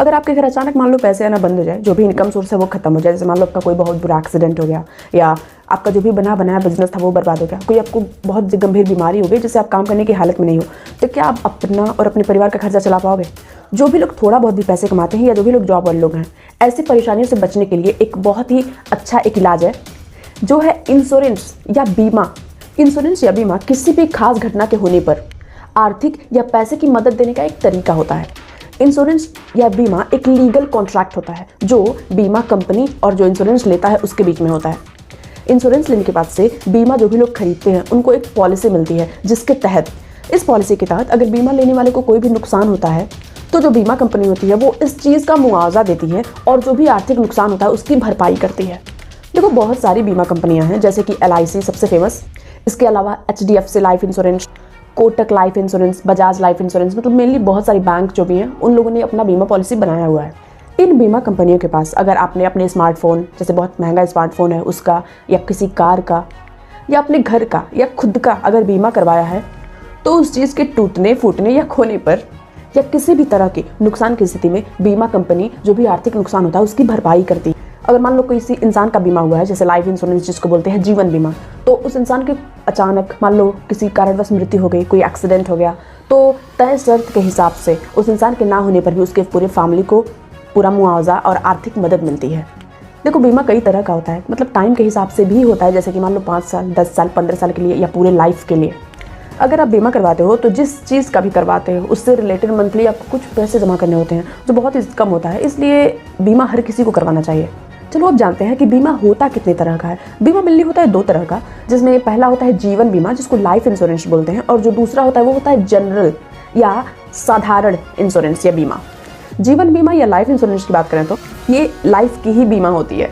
अगर आपके घर अचानक मान लो पैसे आना बंद हो जाए, जो भी इनकम सोर्स है वो खत्म हो जाए, जैसे मान लो आपका कोई बहुत बुरा एक्सीडेंट हो गया या आपका जो भी बना बनाया बिजनेस था वो बर्बाद हो गया, कोई आपको बहुत गंभीर बीमारी हो गई जिससे आप काम करने की हालत में नहीं हो, तो क्या आप अपना और अपने परिवार का खर्चा चला पाओगे? जो भी लोग थोड़ा बहुत भी पैसे कमाते हैं या जो भी लोग जॉब वाले लोग हैं, ऐसी परेशानियों से बचने के लिए एक बहुत ही अच्छा एक इलाज है जो है इंश्योरेंस या बीमा। इंश्योरेंस या बीमा किसी भी खास घटना के होने पर आर्थिक या पैसे की मदद देने का एक तरीका होता है। इंश्योरेंस या बीमा एक लीगल कॉन्ट्रैक्ट होता है जो बीमा कंपनी और जो इंश्योरेंस लेता है उसके बीच में होता है। इंश्योरेंस लेने के बाद से बीमा जो भी लोग खरीदते हैं उनको एक पॉलिसी मिलती है, जिसके तहत इस पॉलिसी के तहत अगर बीमा लेने वाले को कोई भी नुकसान होता है तो जो बीमा कंपनी होती है वो इस चीज़ का मुआवजा देती है और जो भी आर्थिक नुकसान होता है उसकी भरपाई करती है। देखो, बहुत सारी बीमा कंपनियां हैं, जैसे कि LIC सबसे फेमस, इसके अलावा HDFC life insurance, Kotak life insurance, Bajaj life insurance, मतलब मेनली बहुत सारी बैंक जो भी हैं उन लोगों ने अपना बीमा पॉलिसी बनाया हुआ है। इन बीमा कंपनियों के पास अगर आपने अपने स्मार्टफोन, जैसे बहुत महंगा स्मार्टफोन है उसका, या किसी कार का, या अपने घर का या खुद का अगर बीमा करवाया है, तो उस चीज़ के टूटने, फूटने या खोने पर या किसी भी तरह के नुकसान की स्थिति में बीमा कंपनी जो भी आर्थिक नुकसान होता है उसकी भरपाई करती है। अगर मान लो किसी इंसान का बीमा हुआ है, जैसे लाइफ इंश्योरेंस जिसको बोलते हैं जीवन बीमा, तो उस इंसान के अचानक मान लो किसी कारणवश मृत्यु हो गई, कोई एक्सीडेंट हो गया, तो तय शर्त के हिसाब से उस इंसान के ना होने पर भी उसके पूरे फैमिली को पूरा मुआवजा और आर्थिक मदद मिलती है। देखो, बीमा कई तरह का होता है, मतलब टाइम के हिसाब से भी होता है, जैसे कि मान लो 5 साल, 10 साल, 15 साल के लिए या पूरे लाइफ के लिए। अगर आप बीमा करवाते हो तो जिस चीज़ का भी करवाते हो उससे रिलेटेड मंथली आपको कुछ पैसे जमा करने होते हैं जो बहुत ही कम होता है, इसलिए बीमा हर किसी को करवाना चाहिए। चलो अब जानते हैं कि बीमा होता कितने तरह का है। बीमा मिलनी होता है 2 तरह का, जिसमें पहला होता है जीवन बीमा जिसको लाइफ इंश्योरेंस बोलते हैं, और जो दूसरा होता है वो होता है जनरल या साधारण इंश्योरेंस या बीमा। जीवन बीमा या लाइफ इंश्योरेंस की बात करें तो ये लाइफ की ही बीमा होती है।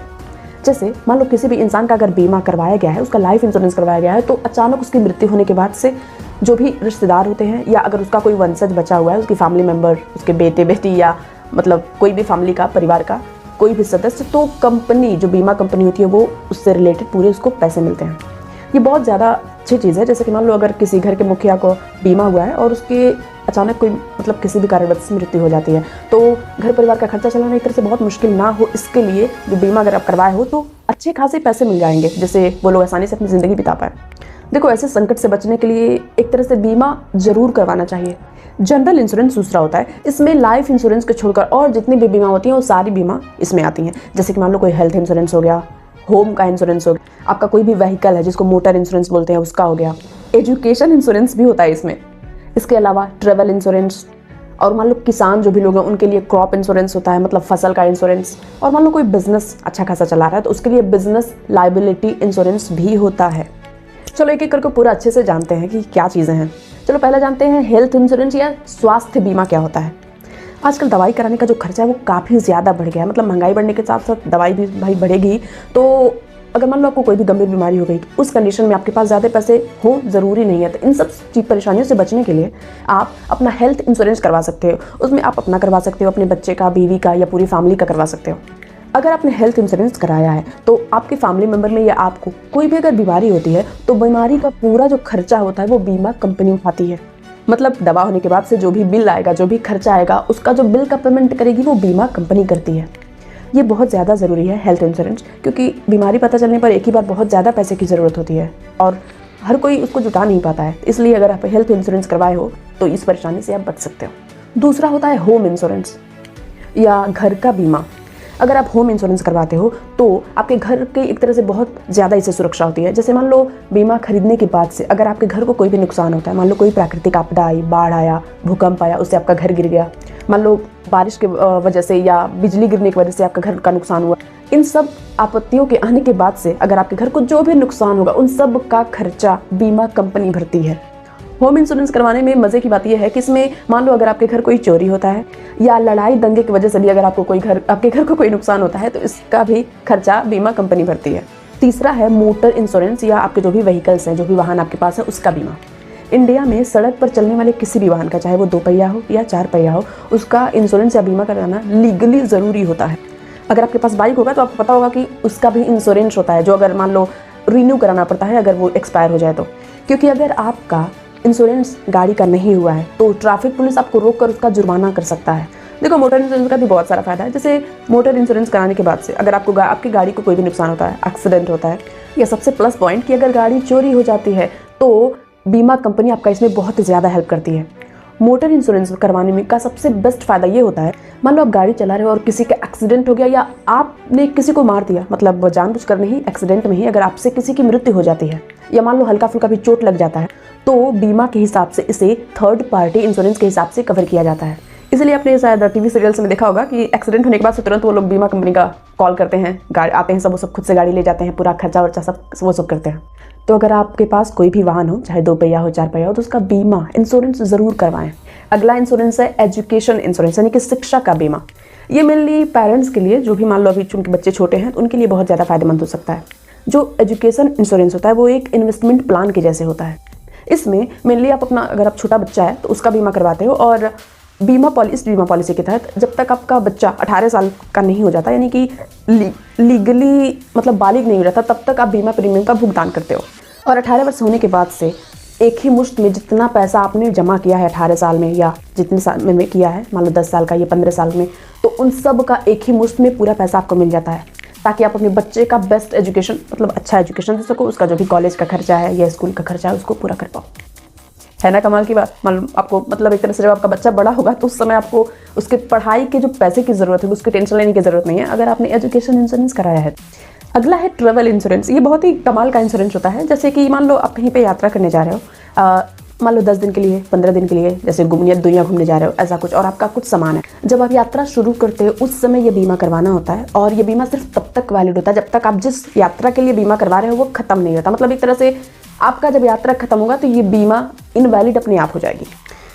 जैसे मान लो किसी भी इंसान का अगर बीमा करवाया गया है, उसका लाइफ इंश्योरेंस करवाया गया है, तो अचानक उसकी मृत्यु होने के बाद से जो भी रिश्तेदार होते हैं या अगर उसका कोई वंशज बचा हुआ है, उसकी फैमिली मेम्बर, उसके बेटे बेटी या मतलब कोई भी फैमिली का, परिवार का कोई भी सदस्य, तो कंपनी, जो बीमा कंपनी होती है वो उससे रिलेटेड पूरे उसको पैसे मिलते हैं। ये बहुत ज़्यादा अच्छी चीज़ है। जैसे कि मान लो अगर किसी घर के मुखिया को बीमा हुआ है और उसके अचानक कोई मतलब किसी भी कारणवश मृत्यु हो जाती है, तो घर परिवार का खर्चा चलाना एक तरह से बहुत मुश्किल ना हो, इसके लिए जो बीमा अगर आप करवाए हो तो अच्छे खासे पैसे मिल जाएंगे, जिससे वो लोग आसानी से अपनी ज़िंदगी बिता पाए। देखो, ऐसे संकट से बचने के लिए एक तरह से बीमा ज़रूर करवाना चाहिए। जनरल इंश्योरेंस दूसरा होता है, इसमें लाइफ इंश्योरेंस को छोड़कर और जितनी भी बीमा होती हैं वो सारी बीमा इसमें आती हैं। जैसे कि मान लो कोई हेल्थ इंश्योरेंस हो गया, होम का इंश्योरेंस हो गया, आपका कोई भी व्हीकल है जिसको मोटर इंश्योरेंस बोलते हैं उसका हो गया, एजुकेशन इंश्योरेंस भी होता है इसमें। इसके अलावा ट्रेवल इंश्योरेंस, और मान लो किसान जो भी लोग हैं उनके लिए क्रॉप इंश्योरेंस होता है, मतलब फसल का इंश्योरेंस। और मान लो कोई बिजनेस अच्छा खासा चला रहा है तो उसके लिए बिजनेस लायबिलिटी इंश्योरेंस भी होता है। चलो एक एक करके पूरा अच्छे से जानते हैं कि क्या चीज़ें हैं। चलो पहले जानते हैं हेल्थ इंश्योरेंस या स्वास्थ्य बीमा क्या होता है। आजकल दवाई कराने का जो खर्चा है वो काफ़ी ज़्यादा बढ़ गया है, मतलब महंगाई बढ़ने के साथ साथ दवाई भी भाई बढ़ेगी। तो अगर मान लो आपको कोई भी गंभीर बीमारी हो गई, उस कंडीशन में आपके पास ज़्यादा पैसे हो ज़रूरी नहीं है, तो इन सब परेशानियों से बचने के लिए आप अपना हेल्थ इंश्योरेंस करवा सकते हो। उसमें आप अपना करवा सकते हो, अपने बच्चे का, बीवी का या पूरी फैमिली का करवा सकते हो। अगर आपने हेल्थ इंश्योरेंस कराया है तो आपके फैमिली मेम्बर में या आपको कोई भी अगर बीमारी होती है तो बीमारी का पूरा जो खर्चा होता है वो बीमा कंपनी उठाती है। मतलब दवा होने के बाद से जो भी बिल आएगा, जो भी खर्चा आएगा, उसका जो बिल का पेमेंट करेगी वो बीमा कंपनी करती है। ये बहुत ज़्यादा ज़रूरी है हेल्थ इंश्योरेंस, क्योंकि बीमारी पता चलने पर एक ही बार बहुत ज़्यादा पैसे की ज़रूरत होती है और हर कोई उसको जुटा नहीं पाता है। इसलिए अगर आप हेल्थ इंश्योरेंस करवाए हो तो इस परेशानी से आप बच सकते हो। दूसरा होता है होम इंश्योरेंस या घर का बीमा। अगर आप होम इंश्योरेंस करवाते हो तो आपके घर के एक तरह से बहुत ज़्यादा इससे सुरक्षा होती है। जैसे मान लो बीमा खरीदने के बाद से अगर आपके घर को कोई भी नुकसान होता है, मान लो कोई प्राकृतिक आपदा आई, बाढ़ आया, भूकंप आया, उससे आपका घर गिर गया, मान लो बारिश की वजह से या बिजली गिरने की वजह से आपका घर का नुकसान हुआ, इन सब आपत्तियों के आने के बाद से अगर आपके घर को जो भी नुकसान होगा उन सब का खर्चा बीमा कंपनी भरती है। होम इंश्योरेंस करवाने में मज़े की बात यह है कि इसमें मान लो अगर आपके घर कोई चोरी होता है या लड़ाई दंगे की वजह से भी अगर आपके घर को कोई नुकसान होता है तो इसका भी खर्चा बीमा कंपनी भरती है। तीसरा है मोटर इंश्योरेंस या आपके जो भी व्हीकल्स हैं, जो भी वाहन आपके पास है, उसका बीमा। इंडिया में सड़क पर चलने वाले किसी भी वाहन का, चाहे वो 2 पहिया हो या 4 पहिया हो, उसका इंश्योरेंस या बीमा कराना लीगली ज़रूरी होता है। अगर आपके पास बाइक होगा तो आपको पता होगा कि उसका भी इंश्योरेंस होता है, जो अगर मान लो रिन्यू कराना पड़ता है अगर वो एक्सपायर हो जाए तो। क्योंकि अगर आपका इंश्योरेंस गाड़ी का नहीं हुआ है तो ट्रैफिक पुलिस आपको रोक कर उसका जुर्माना कर सकता है। देखो मोटर इंश्योरेंस का भी बहुत सारा फायदा है। जैसे मोटर इंश्योरेंस कराने के बाद से अगर आपकी गाड़ी को कोई भी नुकसान होता है, एक्सीडेंट होता है, या सबसे प्लस पॉइंट कि अगर गाड़ी चोरी हो जाती है तो बीमा कंपनी आपका इसमें बहुत ज़्यादा हेल्प करती है। मोटर इंश्योरेंस करवाने में का सबसे बेस्ट फ़ायदा ये होता है, मान लो आप गाड़ी चला रहे हो और किसी का एक्सीडेंट हो गया या आपने किसी को मार दिया, मतलब जानबूझकर नहीं, एक्सीडेंट में ही अगर आपसे किसी की मृत्यु हो जाती है या मान लो हल्का फुल्का भी चोट लग जाता है, तो बीमा के हिसाब से इसे थर्ड पार्टी इंश्योरेंस के हिसाब से कवर किया जाता है। इसलिए आपने शायद टीवी सीरियल्स में देखा होगा कि एक्सीडेंट होने के बाद से तुरंत वो लोग बीमा कंपनी का कॉल करते हैं, गाड़ी आते हैं, सब वो सब खुद से गाड़ी ले जाते हैं, पूरा खर्चा वर्चा सब वो सब करते हैं। तो अगर आपके पास कोई भी वाहन हो, चाहे 2 पहिया हो 4 पहिया हो, तो उसका बीमा इंश्योरेंस ज़रूर करवाएं। अगला इंश्योरेंस है एजुकेशन इंश्योरेंस, यानी कि शिक्षा का बीमा। ये मेनली पेरेंट्स के लिए, जो भी मान लो अभी चूंकि बच्चे छोटे हैं तो उनके लिए बहुत ज़्यादा फायदेमंद हो सकता है। जो एजुकेशन इंश्योरेंस होता है वो एक इन्वेस्टमेंट प्लान के जैसे होता है। इसमें मेनली आप अपना, अगर आप छोटा बच्चा है तो उसका बीमा करवाते हो, और इस बीमा पॉलिसी के तहत जब तक आपका बच्चा 18 साल का नहीं हो जाता, यानी कि लीगली मतलब बालिग नहीं हो जाता, तब तक आप बीमा प्रीमियम का भुगतान करते हो। और 18 वर्ष होने के बाद से एक ही मुश्त में जितना पैसा आपने जमा किया है 18 साल में या जितने साल में किया है, मान लो 10 साल का या 15 साल में, तो उन सब का एक ही मुश्त में पूरा पैसा आपको मिल जाता है, ताकि आप अपने बच्चे का बेस्ट एजुकेशन, मतलब अच्छा एजुकेशन दे सको, उसका जो भी कॉलेज का खर्चा है या स्कूल का खर्चा है उसको पूरा कर पाओ। है ना कमाल की बात। मतलब आपको, मतलब एक तरह से जब आपका बच्चा बड़ा होगा तो उस समय आपको उसके पढ़ाई के जो पैसे की ज़रूरत है उसकी टेंशन लेने की ज़रूरत नहीं है, अगर आपने एजुकेशन इंश्योरेंस कराया है। अगला है ट्रैवल इंश्योरेंस। ये बहुत ही कमाल का इंश्योरेंस होता है। जैसे कि मान लो आप कहीं पे यात्रा करने जा रहे हो, मान लो 10 दिन के लिए, 15 दिन के लिए, जैसे दुनिया घूमने जा रहे हो, ऐसा कुछ, और आपका कुछ सामान है। जब आप यात्रा शुरू करते हो उस समय ये बीमा करवाना होता है, और ये बीमा सिर्फ तब तक वैलिड होता है जब तक आप जिस यात्रा के लिए बीमा करवा रहे हो वो खत्म नहीं होता। मतलब एक तरह से आपका जब यात्रा खत्म होगा तो ये बीमा इनवैलिड अपने आप हो जाएगी।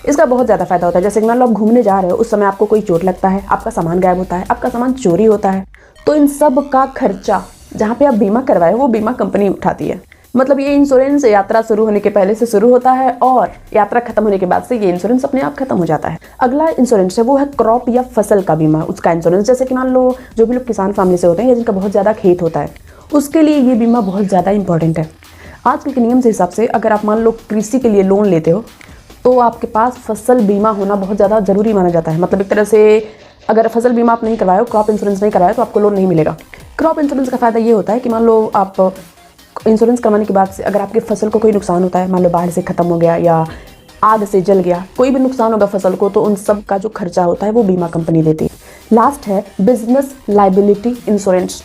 इसका बहुत ज़्यादा फायदा होता है। जैसे कि मान लो आप घूमने जा रहे हो, उस समय आपको कोई चोट लगता है, आपका सामान गायब होता है, आपका सामान चोरी होता है, तो इन सब का खर्चा जहाँ पे आप बीमा करवाए वो बीमा कंपनी उठाती है। मतलब ये इंश्योरेंस यात्रा शुरू होने के पहले से शुरू होता है और यात्रा खत्म होने के बाद से ये इंश्योरेंस अपने आप खत्म हो जाता है। अगला इंश्योरेंस है वो है क्रॉप या फसल का बीमा, उसका इंश्योरेंस। जैसे कि मान लो जो भी लोग किसान फैमिली से होते हैं या जिनका बहुत ज़्यादा खेत होता है, उसके लिए ये बीमा बहुत ज़्यादा इंपॉर्टेंट है। आजकल के नियम के हिसाब से अगर आप मान लो कृषि के लिए लोन लेते हो तो आपके पास फसल बीमा होना बहुत ज़्यादा ज़रूरी माना जाता है। मतलब एक तरह से अगर फसल बीमा आप नहीं करवाए हो, क्रॉप इंश्योरेंस नहीं कराए तो आपको लोन नहीं मिलेगा। क्रॉप इंश्योरेंस का फ़ायदा ये होता है कि मान लो आप इंश्योरेंस करवाने के बाद से अगर आपकी फसल को कोई नुकसान होता है, मान लो बाढ़ से ख़त्म हो गया या आग से जल गया, कोई भी नुकसान होगा फसल को, तो उन सब का जो खर्चा होता है वो बीमा कंपनी देती है। लास्ट है बिजनेस लायबिलिटी इंश्योरेंस।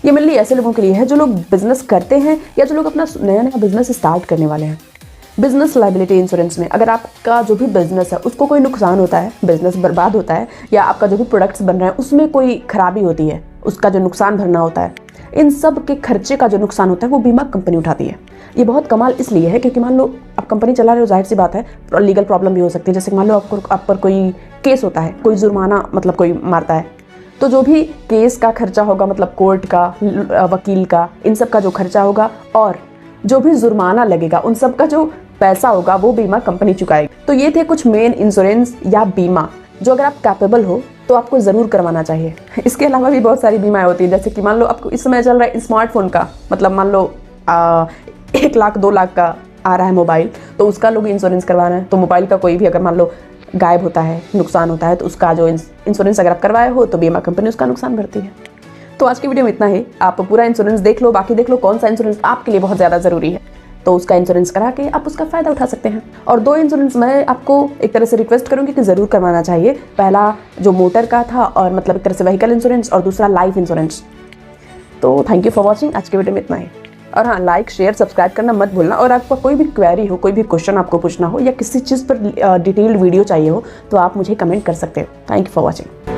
ये मेनली ऐसे लोगों के लिए है जो लोग बिजनेस करते हैं या जो लोग अपना नया बिजनेस स्टार्ट करने वाले हैं। बिजनेस लायबिलिटी इंश्योरेंस में अगर आपका जो भी बिजनेस है उसको कोई नुकसान होता है, बिजनेस बर्बाद होता है, या आपका जो भी प्रोडक्ट्स बन रहे हैं उसमें कोई खराबी होती है, उसका जो नुकसान भरना होता है, इन सब के खर्चे का जो नुकसान होता है वो बीमा कंपनी उठाती है। ये बहुत कमाल इसलिए है क्योंकि मान लो आप कंपनी चला रहे हो, जाहिर सी बात है लीगल प्रॉब्लम भी हो सकती है। जैसे मान लो आप पर कोई केस होता है, कोई जुर्माना, मतलब कोई मारता है, तो जो भी केस का खर्चा होगा, मतलब कोर्ट का, वकील का, इन सब का जो खर्चा होगा और जो भी जुर्माना लगेगा उन सब का जो पैसा होगा वो बीमा कंपनी चुकाएगी। तो ये थे कुछ मेन इंश्योरेंस या बीमा जो अगर आप कैपेबल हो तो आपको ज़रूर करवाना चाहिए। इसके अलावा भी बहुत सारी बीमाएं होती हैं। जैसे कि मान लो आपको इस समय चल रहा है स्मार्टफोन का, मतलब मान लो 1 लाख 2 लाख का आ रहा है मोबाइल, तो उसका लोग इंश्योरेंस करवाना है। तो मोबाइल का कोई भी अगर मान लो गायब होता है, नुकसान होता है, तो उसका जो इंश्योरेंस अगर आप करवाए हो तो बीमा कंपनी उसका नुकसान भरती है। तो आज की वीडियो में इतना ही। आप पूरा इंश्योरेंस देख लो, बाकी देख लो कौन सा इंश्योरेंस आपके लिए बहुत ज़्यादा ज़रूरी है, तो उसका इंश्योरेंस करा के आप उसका फ़ायदा उठा सकते हैं। और 2 इंश्योरेंस मैं आपको एक तरह से रिक्वेस्ट करूँगी कि ज़रूर करवाना चाहिए। पहला जो मोटर का था, और मतलब एक तरह से व्हीकल इंश्योरेंस, और दूसरा लाइफ इंश्योरेंस। तो थैंक यू फॉर वॉचिंग। आज की वीडियो में इतना ही। और हाँ, लाइक शेयर सब्सक्राइब करना मत भूलना। और आपका कोई भी क्वेरी हो, कोई भी क्वेश्चन आपको पूछना हो, या किसी चीज़ पर डिटेल्ड वीडियो चाहिए हो तो आप मुझे कमेंट कर सकते हो। Thank you for watching.